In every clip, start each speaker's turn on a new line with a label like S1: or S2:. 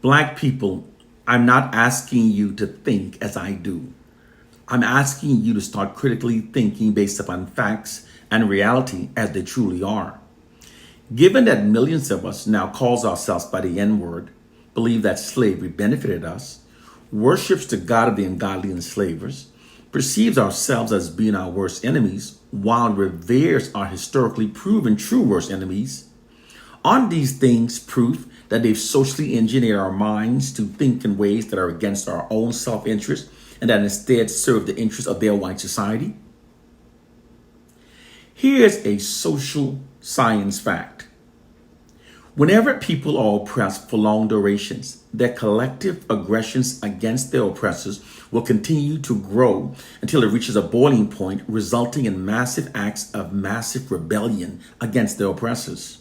S1: Black people, I'm not asking you to think as I do. I'm asking you to start critically thinking based upon facts and reality as they truly are. Given that millions of us now calls ourselves by the N-word, believe that slavery benefited us, worships the God of the ungodly enslavers, perceives ourselves as being our worst enemies, while reveres our historically proven true worst enemies, aren't these things proof that they've socially engineered our minds to think in ways that are against our own self-interest and that instead serve the interests of their white society? Here's a social science fact. Whenever people are oppressed for long durations, their collective aggressions against their oppressors will continue to grow until it reaches a boiling point, resulting in massive acts of massive rebellion against their oppressors.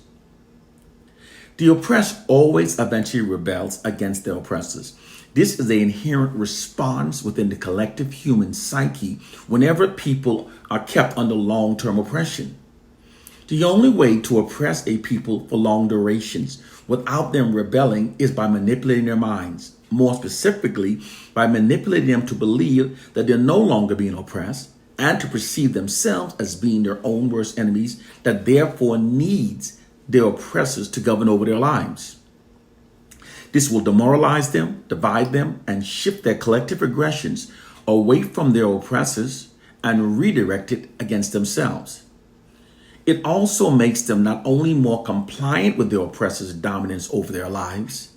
S1: The oppressed always eventually rebels against their oppressors. This is an inherent response within the collective human psyche whenever people are kept under long-term oppression. The only way to oppress a people for long durations without them rebelling is by manipulating their minds. More specifically, by manipulating them to believe that they're no longer being oppressed and to perceive themselves as being their own worst enemies that therefore needs their oppressors to govern over their lives. This will demoralize them, divide them, and shift their collective aggressions away from their oppressors and redirect it against themselves. It also makes them not only more compliant with their oppressor's dominance over their lives,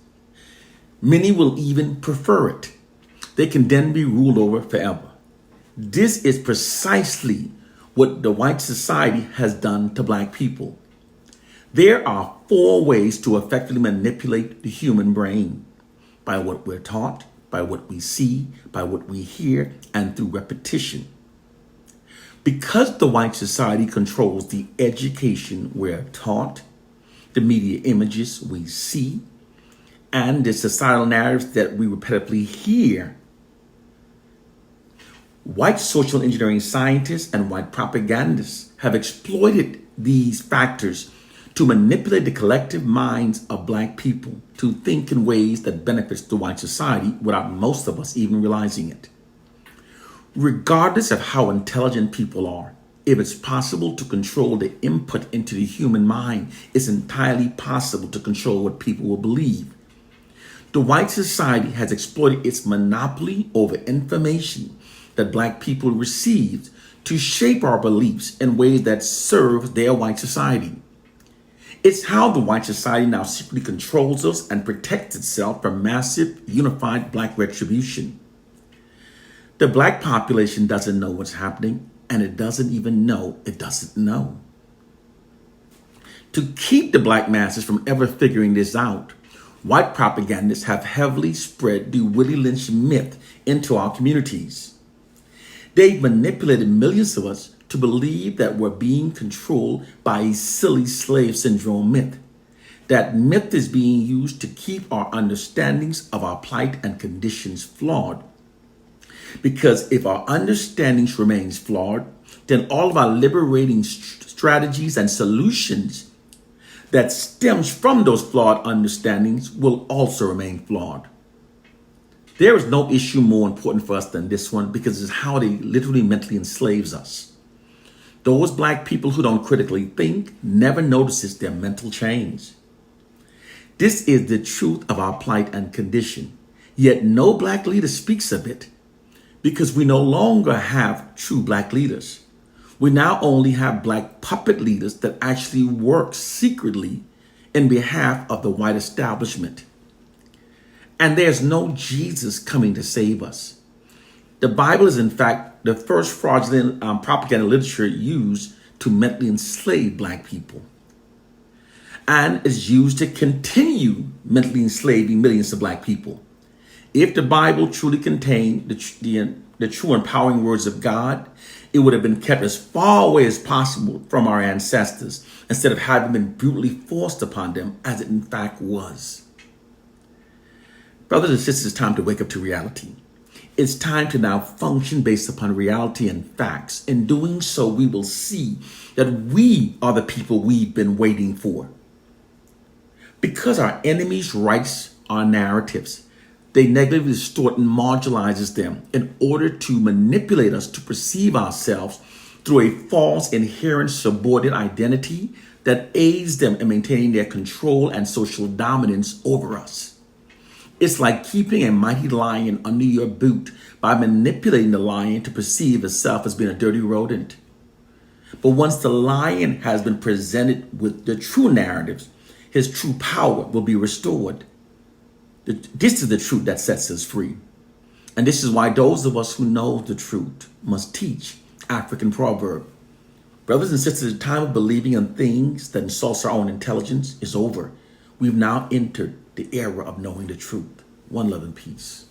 S1: many will even prefer it. They can then be ruled over forever. This is precisely what the white society has done to Black people. There are 4 ways to effectively manipulate the human brain: by what we're taught, by what we see, by what we hear, and through repetition. Because the white society controls the education we're taught, the media images we see, and the societal narratives that we repetitively hear, white social engineering scientists and white propagandists have exploited these factors to manipulate the collective minds of Black people to think in ways that benefits the white society without most of us even realizing it. Regardless of how intelligent people are, if it's possible to control the input into the human mind, it's entirely possible to control what people will believe. The white society has exploited its monopoly over information that Black people received to shape our beliefs in ways that serve their white society. It's how the white society now secretly controls us and protects itself from massive, unified Black retribution. The Black population doesn't know what's happening, and it doesn't even know it doesn't know. To keep the Black masses from ever figuring this out, white propagandists have heavily spread the Willie Lynch myth into our communities. They've manipulated millions of us to believe that we're being controlled by a silly slave syndrome myth. That myth is being used to keep our understandings of our plight and conditions flawed. Because if our understandings remains flawed, then all of our liberating strategies and solutions that stems from those flawed understandings will also remain flawed. There is no issue more important for us than this one because it's how they literally mentally enslaves us. Those Black people who don't critically think never notices their mental change. This is the truth of our plight and condition, yet no Black leader speaks of it. Because we no longer have true Black leaders. We now only have Black puppet leaders that actually work secretly in behalf of the white establishment. And there's no Jesus coming to save us. The Bible is, in fact, the first fraudulent propaganda literature used to mentally enslave Black people. And is used to continue mentally enslaving millions of Black people. If the Bible truly contained the true empowering words of God, it would have been kept as far away as possible from our ancestors instead of having been brutally forced upon them as it in fact was. Brothers and sisters, it's time to wake up to reality. It's time to now function based upon reality and facts. In doing so, we will see that we are the people we've been waiting for. Because our enemies' rights our narratives. They negatively distort and marginalizes them in order to manipulate us to perceive ourselves through a false, inherent, subordinate identity that aids them in maintaining their control and social dominance over us. It's like keeping a mighty lion under your boot by manipulating the lion to perceive itself as being a dirty rodent. But once the lion has been presented with the true narratives, his true power will be restored. This is the truth that sets us free. And this is why those of us who know the truth must teach African proverb. Brothers and sisters, the time of believing in things that insults our own intelligence is over. We've now entered the era of knowing the truth. One love and peace.